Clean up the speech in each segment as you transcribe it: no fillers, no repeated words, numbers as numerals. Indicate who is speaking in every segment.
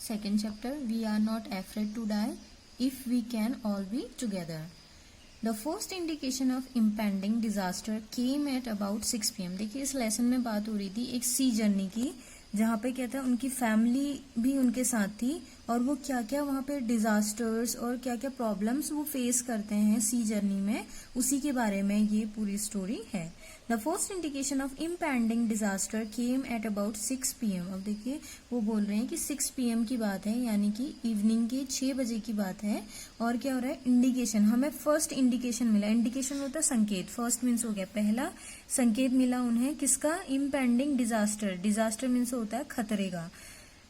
Speaker 1: Second chapter, we are not afraid to die if we can all be together. The first indication of impending disaster came at about 6 p.m. देखिए इस lesson में बात हो रही थी एक सी journey की, जहाँ पे क्या था उनकी फैमिली भी उनके साथ थी और वो क्या क्या वहाँ पे डिजास्टर्स और क्या क्या प्रॉब्लम्स वो फेस करते हैं सी जर्नी में, उसी के बारे में ये पूरी स्टोरी है. The first indication of impending disaster came at about 6 p.m. अब देखिए वो बोल रहे हैं कि 6 p.m. की बात है, यानी कि इवनिंग के 6 बजे की बात है. और क्या हो रहा है, इंडिकेशन, हमें फर्स्ट इंडिकेशन मिला. इंडिकेशन होता है संकेत, फर्स्ट मीन्स हो गया पहला संकेत मिला उन्हें किसका, इम्पैंडिंग डिजास्टर. डिजास्टर मीन्स होता है खतरे का.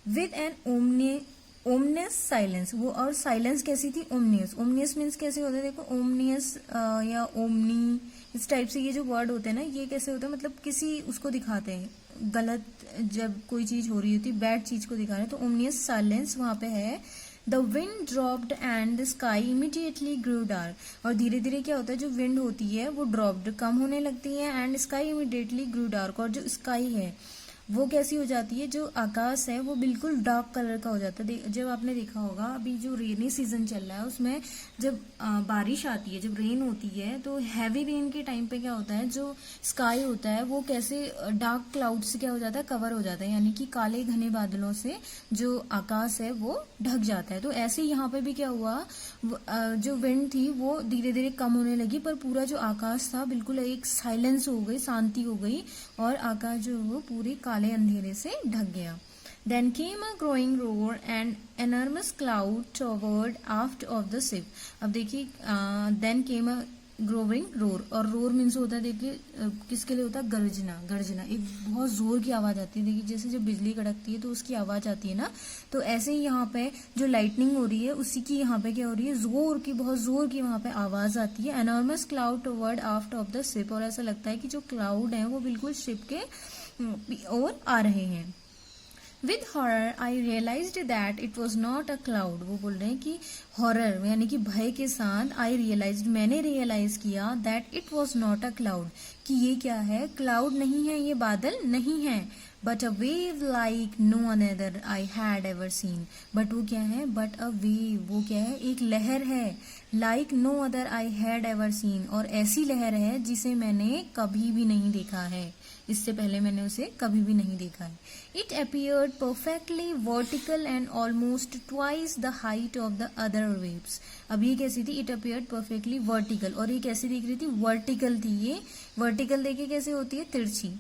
Speaker 1: विद एन ओमनियस साइलेंस, वो और साइलेंस कैसी थी, ओमनियस. ओमनियस मीन्स कैसे होता है, देखो ओमनियस या ओमनी, इस टाइप से ये जो वर्ड होते हैं ना, ये कैसे होता है, मतलब किसी उसको दिखाते हैं गलत, जब कोई चीज हो रही होती है बैड चीज को दिखा रहे हैं, तो ओमनियस साइलेंस वहां पे है. The wind dropped and the sky immediately grew dark, और धीरे धीरे क्या होता है, जो विंड होती है वो ड्रॉप्ड कम होने लगती है, and sky immediately grew dark, और जो स्काई है वो कैसी हो जाती है, जो आकाश है वो बिल्कुल डार्क कलर का हो जाता है. जब आपने देखा होगा अभी जो रेनी सीजन चल रहा है उसमें जब बारिश आती है, जब रेन होती है, तो हैवी रेन के टाइम पे क्या होता है, जो स्काई होता है वो कैसे डार्क क्लाउड से क्या हो जाता है, कवर हो जाता है, यानी कि काले घने बादलों से जो आकाश है वो ढक जाता है. तो ऐसे यहाँ पे भी क्या हुआ, जो विंड थी वो धीरे धीरे कम होने लगी, पर पूरा जो आकाश था बिल्कुल एक साइलेंस हो गई, शांति हो गई, और आकाश जो वो पूरे काले अंधेरे से ढक गया. Then came a growing roar and enormous cloud towered aft of the ship. अब देखिए then came a growing roar, और रोर मीन्स होता है, देखिए किसके लिए होता है, गर्जना. गर्जना एक बहुत जोर की आवाज आती है, देखिए जैसे जब बिजली कड़कती है तो उसकी आवाज आती है ना, तो ऐसे ही यहाँ पे जो लाइटनिंग हो रही है उसी की यहाँ पे क्या हो रही है, जोर की, बहुत जोर की वहां पे आवाज आती है. Enormous cloud toward aft of the ship, और ऐसा लगता है कि जो क्लाउड है वो बिल्कुल शिप के और आ रहे हैं. With horror I realized that it was not a cloud, वो बोल रहे हैं कि हॉरर यानी कि भय के साथ, आई रियलाइज्ड मैंने रियलाइज किया, that it was not a cloud, कि ये क्या है, क्लाउड नहीं है, ये बादल नहीं है, but a wave like no another I had ever seen. But वो क्या है, बट अ वेव, वो क्या है, एक लहर है, like no other I had ever seen, और ऐसी लहर है जिसे मैंने कभी भी नहीं देखा है, इससे पहले मैंने उसे कभी भी नहीं देखा है. It appeared perfectly vertical and almost twice the height of the other waves. अब ये कैसी थी, इट अपीयर्ड परफेक्टली वर्टिकल, और ये कैसी दिख रही थी, वर्टिकल थी. ये वर्टिकल देखिए कैसे होती है, तिरछी.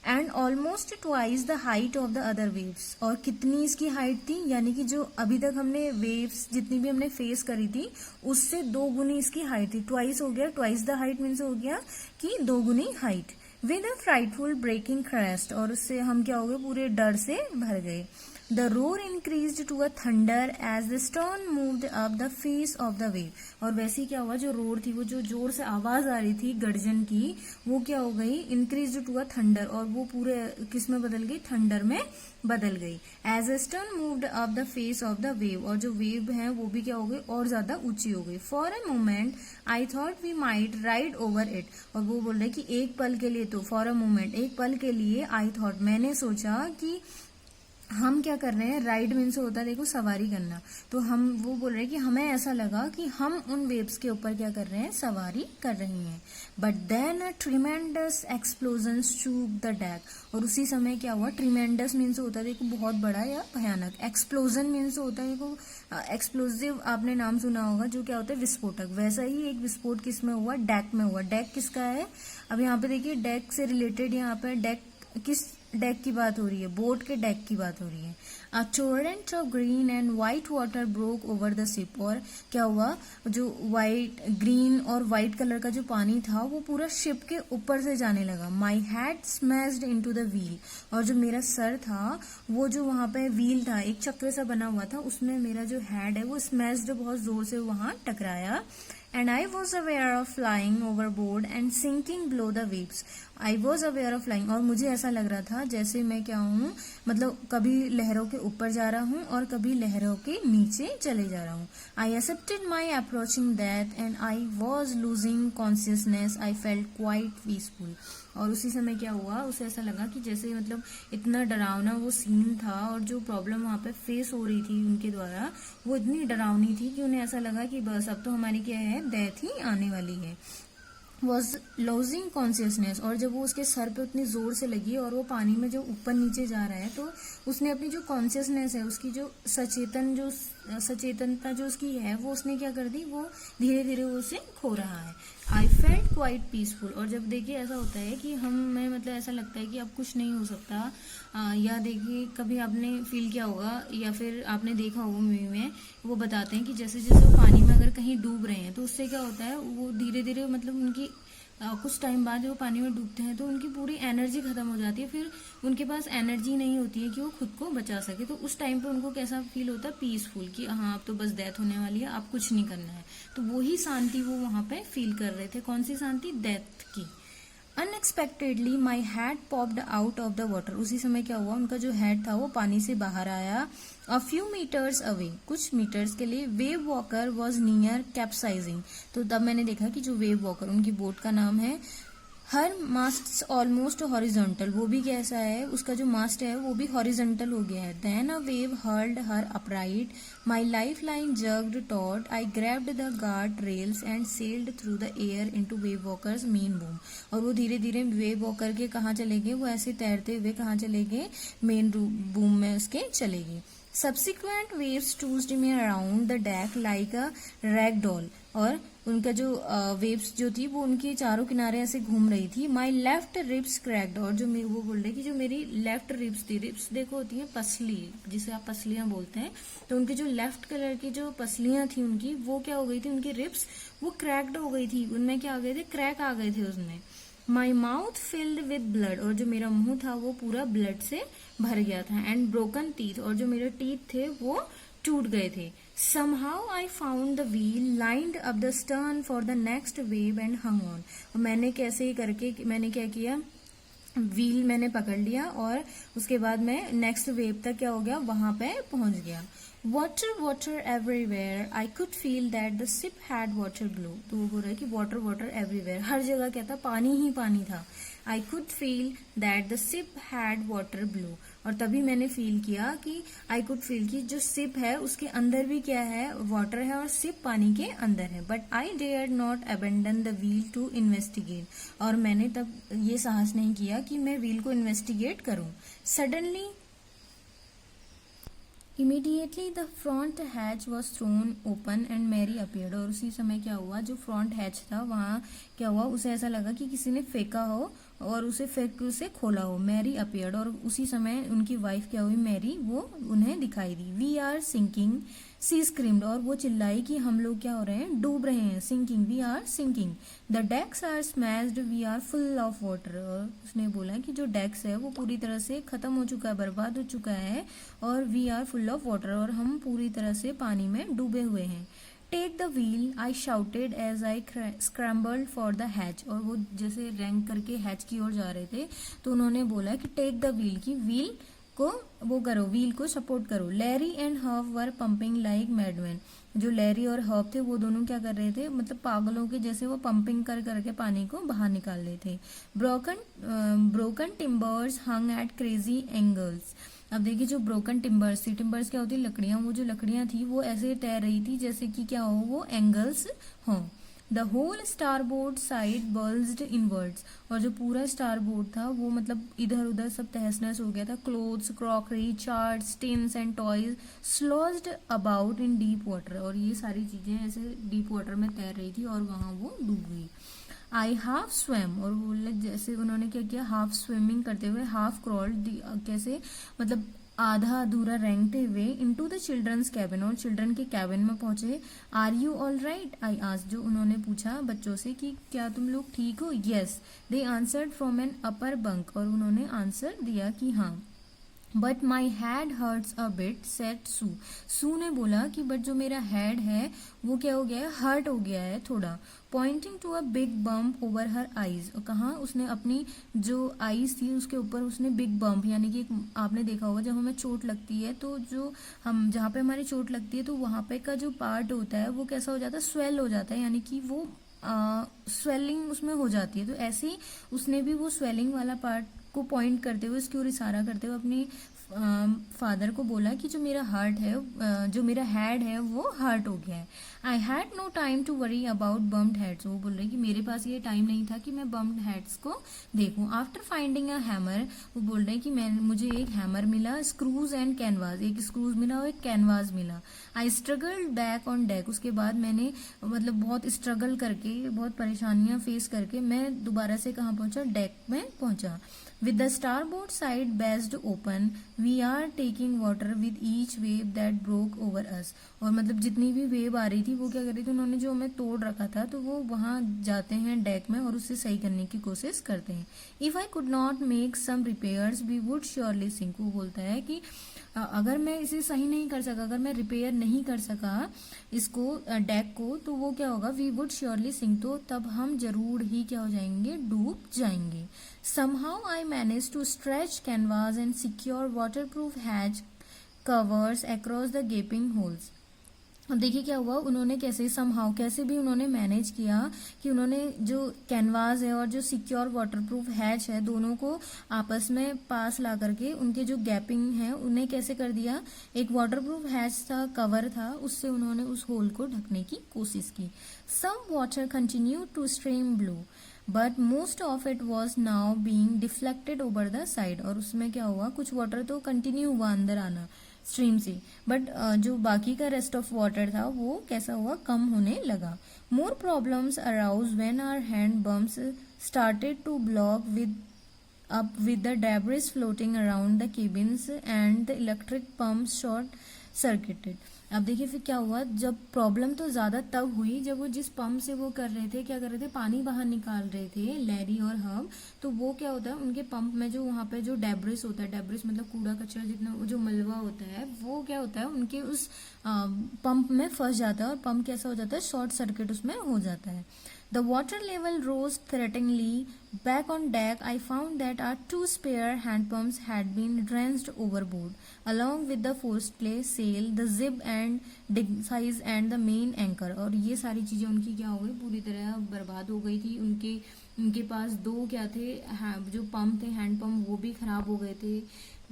Speaker 1: And almost twice the height of the other waves, और कितनी इसकी हाइट थी, यानी कि जो अभी तक हमने वेव्स जितनी भी हमने फेस करी थी उससे 2 गुनी इसकी हाइट थी. ट्वाइस हो गया, ट्वाइस द हाइट मीन्स हो गया कि 2 गुनी height. With a frightful breaking crest, और उससे हम क्या हो गए, पूरे डर से भर गए. The roar increased to a thunder as the stern moved up the face of the wave, और वैसे ही क्या हुआ, जो रोर थी, वो जो जोर से आवाज आ रही थी गर्जन की, वो क्या हो गई, इंक्रीज्ड टू अ थंडर, और वो पूरे किस में बदल गई, थंडर में बदल गई. As a stern moved up the face of the wave, और जो वेव है वो भी क्या हो गई, और ज्यादा ऊंची हो गई. For a moment I thought we might ride over it, और वो बोल रहे कि एक पल के लिए, तो फॉर अ मोमेंट एक पल के लिए, आई थॉट मैंने सोचा कि हम क्या कर रहे हैं, राइड मीन्स होता है देखो सवारी करना, तो हम वो बोल रहे हैं कि हमें ऐसा लगा कि हम उन वेव्स के ऊपर क्या कर रहे हैं, सवारी कर रही हैं. But then a tremendous explosion shook the deck, और उसी समय क्या हुआ, ट्रिमेंडस मीन्स होता है देखो बहुत बड़ा या भयानक, एक्सप्लोजन मीन्स होता है देखो एक्सप्लोजिव, आपने नाम सुना होगा, जो क्या होता है विस्फोटक. वैसा ही एक विस्फोट किस में हुआ, डेक में हुआ. डेक किसका है, अब यहाँ पे देखिए डेक से रिलेटेड, यहाँ पे डेक किस डेक की बात हो रही है, बोट के डेक की बात हो रही है. A torrent of green and white water broke over the ship, और क्या हुआ, जो व्हाइट, ग्रीन और व्हाइट कलर का जो पानी था वो पूरा शिप के ऊपर से जाने लगा. My head smashed into the wheel, और जो मेरा सर था वो जो वहां पे व्हील था, एक चक्र सा बना हुआ था, उसमें मेरा जो हेड है वो स्मैश्ड बहुत जोर से वहां टकराया. and I was aware of flying overboard and sinking below the waves. I was aware of flying, और मुझे ऐसा लग रहा था जैसे मैं क्या हूँ, मतलब कभी लहरों के ऊपर जा रहा हूँ और कभी लहरों के नीचे चले जा रहा हूँ. I accepted my approaching death and I was losing consciousness. I felt quite peaceful. और उसी समय क्या हुआ, उसे ऐसा लगा कि जैसे मतलब इतना डरावना वो सीन था और जो प्रॉब्लम वहाँ पे फेस हो रही थी उनके द्वारा वो इतनी डरावनी थी कि उन्हें ऐसा लगा कि बस अब तो हमारी क्या है, डेथ ही आने वाली है. वॉज लॉजिंग कॉन्शियसनेस, और जब वो उसके सर पे उतनी जोर से लगी और वो पानी में जो ऊपर नीचे जा रहा है तो उसने अपनी जो कॉन्शियसनेस है, उसकी जो सचेतनता जो उसकी है वो उसने क्या कर दी, वो धीरे धीरे वो उसे खो रहा है. I felt quite peaceful. और जब देखिए ऐसा होता है कि हमें मतलब ऐसा लगता है कि अब कुछ नहीं हो सकता, या देखिए कभी आपने फील किया होगा या फिर आपने देखा होगा मूवी में, वो बताते हैं कि जैसे जैसे वो पानी में अगर कहीं डूब रहे हैं तो उससे क्या होता है, वो धीरे धीरे मतलब उनकी कुछ टाइम बाद जब वो पानी में डूबते हैं तो उनकी पूरी एनर्जी खत्म हो जाती है, फिर उनके पास एनर्जी नहीं होती है कि वो खुद को बचा सके. तो उस टाइम पे उनको कैसा फील होता है, पीसफुल, कि हाँ अब तो बस डेथ होने वाली है, अब कुछ नहीं करना है. तो वही शांति वो वहां पे फील कर रहे थे. कौन सी शांति, डेथ की. Unexpectedly my head popped out of the water. उसी समय क्या हुआ, उनका जो हेड था वो पानी से बाहर आया. अ फ्यू मीटर्स अवे, कुछ मीटर्स के लिए. Wave walker was near capsizing. तो तब मैंने देखा कि जो वेव वॉकर, उनकी बोट का नाम है. हर मास्ट्स ऑलमोस्ट हॉरिजॉन्टल, वो भी कैसा है, उसका जो मास्ट है वो भी हॉरिजॉन्टल हो गया है. Then a wave hurled her upright. My life line jerked taut. I grabbed the guard rails and sailed through the air into Wave Walker's main boom. और वो धीरे धीरे वेव वॉकर के कहाँ चले गए, वो ऐसे तैरते हुए कहाँ चले गए, मेन बूम में उसके चले गए. Subsequent waves tossed me around the deck like a rag doll. और उनका जो वेव्स जो थी वो उनके चारों किनारे ऐसे घूम रही थी. My left ribs cracked. और जो वो बोल रहे कि जो मेरी लेफ्ट रिब्स थी, रिब्स देखो होती है पसली, जिसे आप पसलियां बोलते हैं, तो उनकी जो लेफ्ट कलर की जो पसलियां थी उनकी, वो क्या हो गई थी, उनकी रिब्स वो क्रैक्ड हो गई थी, उनमें क्या आ गए थे, क्रैक आ गए थे उसमें. My mouth filled with blood. और जो मेरा मुंह था वो पूरा ब्लड से भर गया था. And broken teeth. और जो मेरे टीथ थे वो टूट गए थे. Somehow I found the wheel lined up the stern for the next wave and hung on. मैंने कैसे करके मैंने क्या किया, व्हील मैंने पकड़ लिया और उसके बाद मैं नेक्स्ट वेव तक क्या हो गया, वहां पे पहुंच गया. Water water everywhere. I could feel that the ship had water glow. तो वो बोल रहा है कि वाटर वाटर एवरीवेयर, हर जगह क्या था, पानी ही पानी था. I could feel that the ship had water glow. और तभी मैंने फील किया कि आई कुड फील कि जो शिप है उसके अंदर भी क्या है, वाटर है, और शिप पानी के अंदर है. But I dare not abandon the wheel to investigate. और मैंने तब ये साहस नहीं किया कि मैं व्हील को इन्वेस्टिगेट करूं. Suddenly Immediately the front hatch was thrown open and Mary appeared. और उसी समय क्या हुआ, जो फ्रंट हैच था वहाँ क्या हुआ, उसे ऐसा लगा कि किसी ने फेंका हो और उसे फेंक के उसे खोला हो. Mary appeared. और उसी समय उनकी वाइफ क्या हुई, मैरी, वो उन्हें दिखाई दी. We are sinking, she screamed. और वो चिल्लाई कि हम लोग क्या हो रहे हैं, डूब रहे हैं. Sinking, we are sinking. The decks are smashed, we are full of water. और उसने बोला कि जो डेक्स है वो पूरी तरह से खत्म हो चुका है, बर्बाद हो चुका है, और we are full of water, और हम पूरी तरह से पानी में डूबे हुए हैं. Take the wheel, I shouted as I scrambled for the hatch. और वो जैसे रैंक करके हैच की ओर जा रहे थे तो उन्होंने बोला कि टेक द व्हील, की व्हील को वो करो, व्हील को सपोर्ट करो. Larry and Herb were pumping like madman. जो लैरी और हर्व थे वो दोनों क्या कर रहे थे, मतलब पागलों के जैसे वो पंपिंग कर करके पानी को बाहर निकाल रहे थे. ब्रोकन टिम्बर्स हंग एट क्रेजी एंगल्स. अब देखिए जो ब्रोकन टिम्बर्स थी, टिम्बर्स क्या होती है, लकड़ियां, वो जो लकड़ियां थी वो ऐसे तैर रही थी जैसे कि क्या हो, वो एंगल्स हो. The whole starboard side bulged inwards. और जो पूरा स्टारबोर्ड था वो मतलब इधर उधर सब तहस नहस हो गया था. Clothes, crockery, charts, tins and toys sloshed about in deep water. और ये सारी चीजें ऐसे डीप वाटर में तैर रही थी और वहां वो डूब गई. आई हाफ स्विम. और वो जैसे उन्होंने क्या किया, हाफ स्विमिंग करते हुए, हाफ क्रॉल्ड, कैसे मतलब आधा अधूरा रेंगते हुए, इनटू द चिल्ड्रंस कैबिन. और चिल्ड्रन के कैबिन में पहुंचे. Are you all right, I asked. जो उन्होंने पूछा बच्चों से कि क्या तुम लोग ठीक हो. Yes, they answered from an upper bunk. और उन्होंने आंसर दिया कि हाँ. But my head hurts a bit said Sue. Sue ने बोला कि बट जो मेरा हेड है वो क्या हो गया है, हर्ट हो गया है थोड़ा। Pointing to a big bump over her eyes, और कहा उसने अपनी जो आईज थी उसके ऊपर उसने बिग बम्प, यानी कि आपने देखा होगा जब हमें चोट लगती है तो जो हम जहाँ पे हमारी चोट लगती है तो वहाँ पे का जो पार्ट होता है वो कैसा हो जाता है, स्वेल हो जाता है, यानी कि वो स्वेलिंग उसमें हो जाती है। तो ऐसे ही उसने भी वो स्वेलिंग वाला पार्ट को पॉइंट करते हुए, उसकी ओर इशारा करते हुए अपनी फादर को बोला कि जो मेरा हार्ट है, जो मेरा हेड है वो हर्ट हो गया है। I had no time to worry about bumped heads, वो बोल रहे कि मेरे पास ये टाइम नहीं था कि मैं बम्ड हेड्स को देखूं। आफ्टर फाइंडिंग अ हैमर, वो बोल रहे हैं कि मुझे एक हैमर मिला, स्क्रूज एंड कैनवास, एक स्क्रूज मिला और एक कैनवास मिला। आई स्ट्रगल्ड बैक ऑन डेक, उसके बाद मैंने मतलब बहुत स्ट्रगल करके, बहुत परेशानियां फेस करके मैं दोबारा से कहाँ पहुंचा, डेक में पहुंचा। With the starboard side based open, we are taking water with each wave that broke over us. और मतलब जितनी भी वेव आ रही थी वो क्या कर रही थी, उन्होंने जो हमें तोड़ रखा था तो वो वहां जाते हैं डेक में और उससे सही करने की कोशिश करते हैं। If I could not make some repairs, we would surely sink. वो बोलता है कि अगर मैं इसे सही नहीं कर सका, अगर मैं रिपेयर नहीं कर सका इसको, डेक को, तो वो क्या होगा, वी वुड श्योरली सिंक, तो तब हम जरूर ही क्या हो जाएंगे, डूब जाएंगे। Somehow I managed to stretch canvas and secure waterproof hatch covers across the gaping holes. अब देखिए क्या हुआ, उन्होंने कैसे समहाउ, कैसे भी उन्होंने मैनेज किया कि उन्होंने जो कैनवास है और जो सिक्योर वाटरप्रूफ हैच है दोनों को आपस में पास ला करके उनके जो गैपिंग है उन्हें कैसे कर दिया, एक वाटरप्रूफ हैच था, कवर था, उससे उन्होंने उस होल को ढकने की कोशिश की। Some water continue to stream blue but most of it was now being deflected over the side, और उसमें क्या हुआ, कुछ वाटर तो कंटिन्यू हुआ अंदर आना स्ट्रीम से, बट जो बाकी का रेस्ट ऑफ वाटर था वो कैसा हुआ, कम होने लगा। More problems arose when our hand pumps started to block with the debris floating around the cabins and the electric pumps short circuited. अब देखिए फिर क्या हुआ, जब प्रॉब्लम तो ज्यादा तब हुई जब वो जिस पंप से वो कर रहे थे, क्या कर रहे थे, पानी बाहर निकाल रहे थे, लैरी और हब, तो वो क्या होता है उनके पंप में जो वहां पे जो डेब्रिस होता है, डेब्रिस मतलब कूड़ा कचरा जितना जो मलबा होता है, वो क्या होता है उनके उस पंप में फंस जाता है और पंप कैसा हो जाता है, शॉर्ट सर्किट उसमें हो जाता है। The water level rose threateningly. Back on deck, I found that our two spare hand pumps had been drenched overboard, along with the foresail, sail, the zib and dig size and the main anchor. और ये सारी चीजें उनकी क्या हो गई, पूरी तरह बर्बाद हो गई थी। उनके पास दो क्या थे, जो पंप थे, हैंड पंप, वो भी खराब हो गए थे।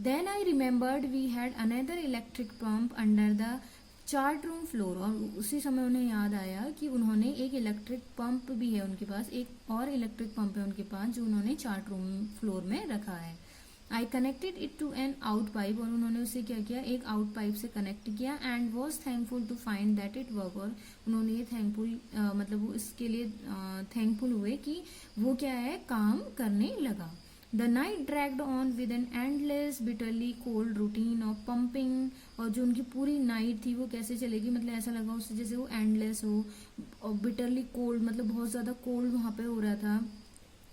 Speaker 1: Then I remembered we had another electric pump under the chart room floor, और उसी समय उन्हें याद आया कि उन्होंने एक इलेक्ट्रिक पंप भी है उनके पास, एक और इलेक्ट्रिक पंप है उनके पास जो उन्होंने चार्ट रूम फ्लोर में रखा है। I connected it to an out pipe, और उन्होंने उसे क्या किया, एक आउट पाइप से कनेक्ट किया। And was thankful to find that it work, और उन्होंने ये थैंकफुल मतलब वो इसके लिए थैंकफुल हुए कि वो क्या है, काम करने लगा। The night dragged on with an endless, bitterly cold routine of pumping, और जो उनकी पूरी नाइट थी वो कैसे चलेगी, मतलब ऐसा लगा उससे जैसे वो एंडलेस हो, और बिटरली कोल्ड मतलब बहुत ज़्यादा कोल्ड वहाँ पे हो रहा था,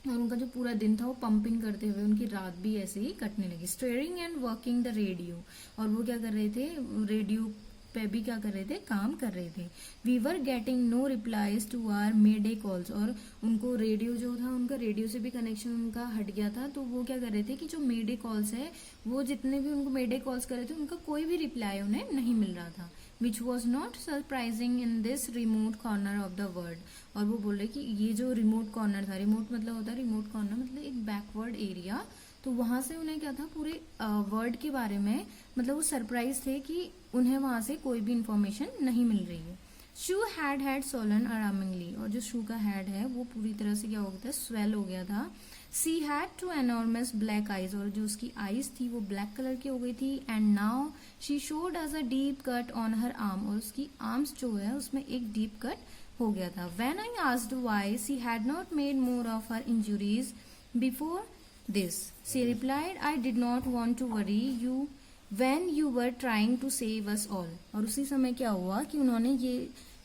Speaker 1: और उनका जो पूरा दिन था वो पंपिंग करते हुए उनकी रात भी ऐसे ही कटने लगी। Steering and working the radio, और वो क्या कर रहे थे, रेडियो पे भी क्या कर रहे थे, काम कर रहे थे। We were getting no replies to our mayday calls, और उनको रेडियो जो था, उनका रेडियो से भी कनेक्शन उनका हट गया था, तो वो क्या कर रहे थे कि जो मेडे कॉल्स है, वो जितने भी उनको मेडे कॉल्स कर रहे थे उनका कोई भी रिप्लाई उन्हें नहीं मिल रहा था। Which was not surprising in this remote corner of the world, और वो बोल रहे कि ये जो रिमोट कॉर्नर था, रिमोट मतलब होता है, रिमोट कॉर्नर मतलब एक बैकवर्ड एरिया, तो वहां से उन्हें क्या था, पूरे वर्ल्ड के बारे में मतलब वो सरप्राइज थे कि उन्हें वहां से कोई भी इंफॉर्मेशन नहीं मिल रही है। शू हैड सोलन अरामिंगली, और जो शू का हेड है वो पूरी तरह से क्या हो गया था, स्वेल हो गया था। She had two enormous black eyes, और जो उसकी आईज थी वो ब्लैक कलर की हो गई थी। And now she showed us a deep cut on her arm, और उसकी आर्म्स जो है उसमें एक डीप कट हो गया था। When I asked why she had not made more of her injuries before this, she replied, I did not want to worry you when you were trying to save us all. और उसी समय क्या हुआ कि उन्होंने ये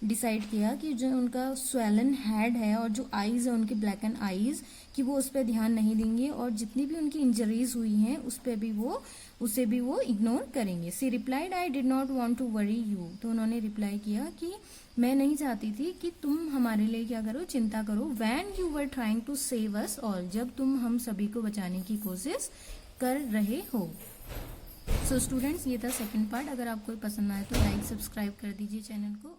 Speaker 1: decide किया कि जो उनका स्वेलन हेड है और जो आईज है उनके ब्लैक एंड आईज, कि वो उस पर ध्यान नहीं देंगे और जितनी भी उनकी इंजरीज हुई हैं उसे भी वो इग्नोर करेंगे। She replied I did not want to worry you, तो उन्होंने रिप्लाई किया कि मैं नहीं चाहती थी कि तुम हमारे लिए क्या करो, चिंता करो। When you were trying to save us all, जब तुम हम सभी को बचाने की कोशिश कर रहे हो। सो स्टूडेंट्स, ये था सेकंड पार्ट। अगर आपको पसंद आए तो लाइक सब्सक्राइब कर दीजिए चैनल को।